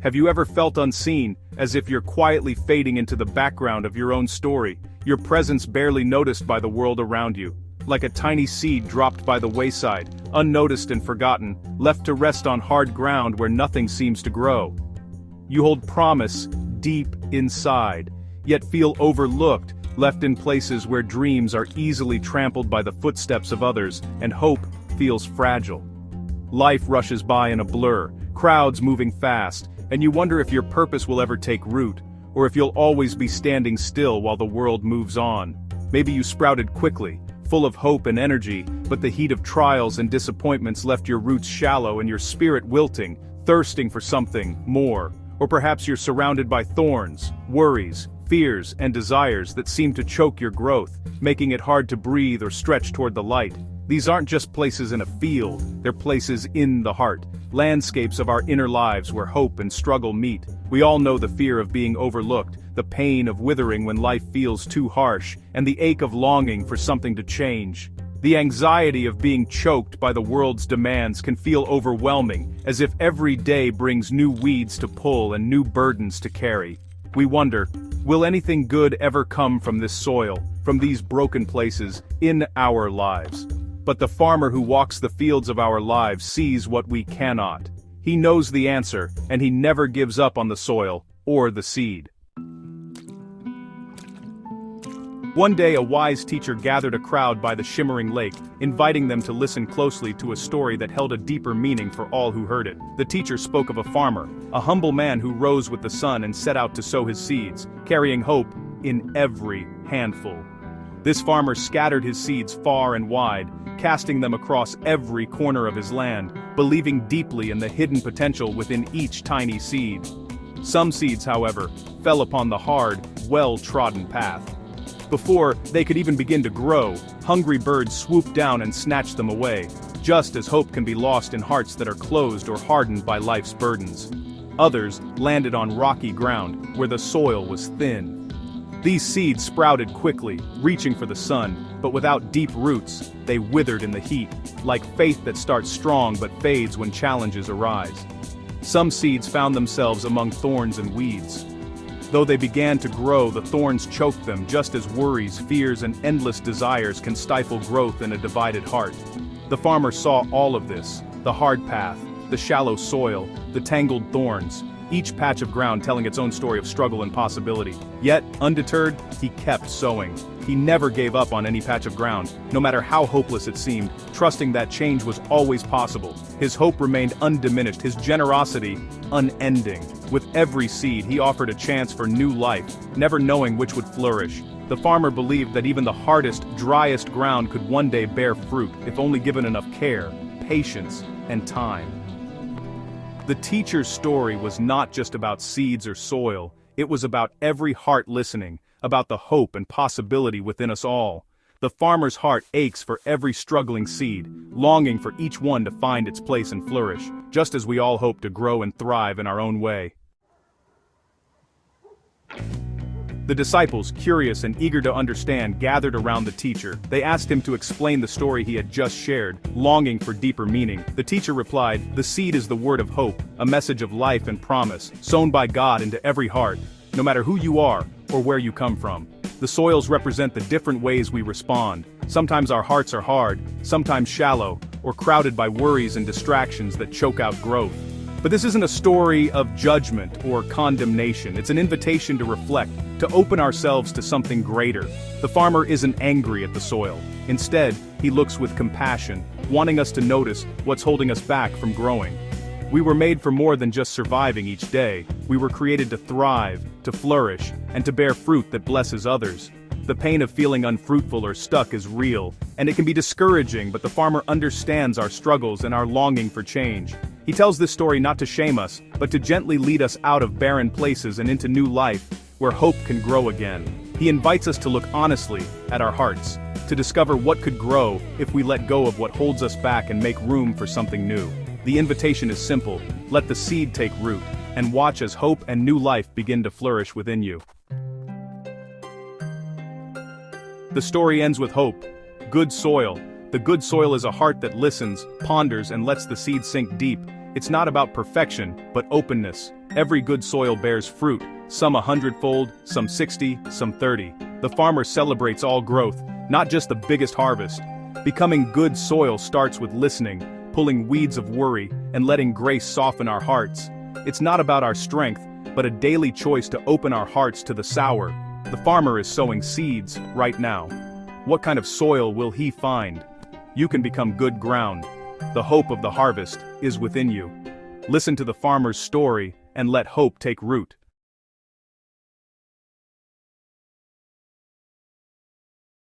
Have you ever felt unseen, as if you're quietly fading into the background of your own story, your presence barely noticed by the world around you? Like a tiny seed dropped by the wayside, unnoticed and forgotten, left to rest on hard ground where nothing seems to grow. You hold promise deep inside, yet feel overlooked, left in places where dreams are easily trampled by the footsteps of others, and hope feels fragile. Life rushes by in a blur, crowds moving fast, and you wonder if your purpose will ever take root, or if you'll always be standing still while the world moves on. Maybe you sprouted quickly, full of hope and energy, but the heat of trials and disappointments left your roots shallow and your spirit wilting, thirsting for something more. Or perhaps you're surrounded by thorns, worries, fears, and desires that seem to choke your growth, making it hard to breathe or stretch toward the light. These aren't just places in a field, they're places in the heart, landscapes of our inner lives where hope and struggle meet. We all know the fear of being overlooked, the pain of withering when life feels too harsh, and the ache of longing for something to change. The anxiety of being choked by the world's demands can feel overwhelming, as if every day brings new weeds to pull and new burdens to carry. We wonder, will anything good ever come from this soil, from these broken places, in our lives? But the farmer who walks the fields of our lives sees what we cannot. He knows the answer, and he never gives up on the soil, or the seed. One day a wise teacher gathered a crowd by the shimmering lake, inviting them to listen closely to a story that held a deeper meaning for all who heard it. The teacher spoke of a farmer, a humble man who rose with the sun and set out to sow his seeds, carrying hope in every handful. This farmer scattered his seeds far and wide, casting them across every corner of his land, believing deeply in the hidden potential within each tiny seed. Some seeds, however, fell upon the hard, well-trodden path. Before they could even begin to grow, hungry birds swooped down and snatched them away, just as hope can be lost in hearts that are closed or hardened by life's burdens. Others landed on rocky ground, where the soil was thin. These seeds sprouted quickly, reaching for the sun, but without deep roots, they withered in the heat, like faith that starts strong but fades when challenges arise. Some seeds found themselves among thorns and weeds. Though they began to grow, the thorns choked them, just as worries, fears, and endless desires can stifle growth in a divided heart. The farmer saw all of this: the hard path, the shallow soil, the tangled thorns, each patch of ground telling its own story of struggle and possibility. Yet, undeterred, he kept sowing. He never gave up on any patch of ground, no matter how hopeless it seemed, trusting that change was always possible. His hope remained undiminished, his generosity unending. With every seed, he offered a chance for new life, never knowing which would flourish. The farmer believed that even the hardest, driest ground could one day bear fruit, if only given enough care, patience, and time. The teacher's story was not just about seeds or soil, it was about every heart listening, about the hope and possibility within us all. The farmer's heart aches for every struggling seed, longing for each one to find its place and flourish, just as we all hope to grow and thrive in our own way. The disciples, curious and eager to understand, gathered around the teacher. They asked him to explain the story he had just shared, longing for deeper meaning. The teacher replied, "The seed is the word of hope, a message of life and promise, sown by God into every heart, no matter who you are or where you come from. The soils represent the different ways we respond. Sometimes our hearts are hard, sometimes shallow, or crowded by worries and distractions that choke out growth. But this isn't a story of judgment or condemnation. It's an invitation to reflect, to open ourselves to something greater. The farmer isn't angry at the soil. Instead, he looks with compassion, wanting us to notice what's holding us back from growing. We were made for more than just surviving each day. We were created to thrive, to flourish, and to bear fruit that blesses others. The pain of feeling unfruitful or stuck is real, and it can be discouraging, but the farmer understands our struggles and our longing for change. He tells this story not to shame us, but to gently lead us out of barren places and into new life, where hope can grow again. He invites us to look honestly at our hearts, to discover what could grow if we let go of what holds us back and make room for something new. The invitation is simple: let the seed take root, and watch as hope and new life begin to flourish within you. The story ends with hope. Good soil. The good soil is a heart that listens, ponders, and lets the seed sink deep, It's not about perfection, but openness. Every good soil bears fruit, some 100-fold, some 60, some 30. The farmer celebrates all growth, not just the biggest harvest. Becoming good soil starts with listening, pulling weeds of worry, and letting grace soften our hearts. It's not about our strength, but a daily choice to open our hearts to the sour. The farmer is sowing seeds right now. What kind of soil will he find? You can become good ground. The hope of the harvest is within you. Listen to the farmer's story and let hope take root.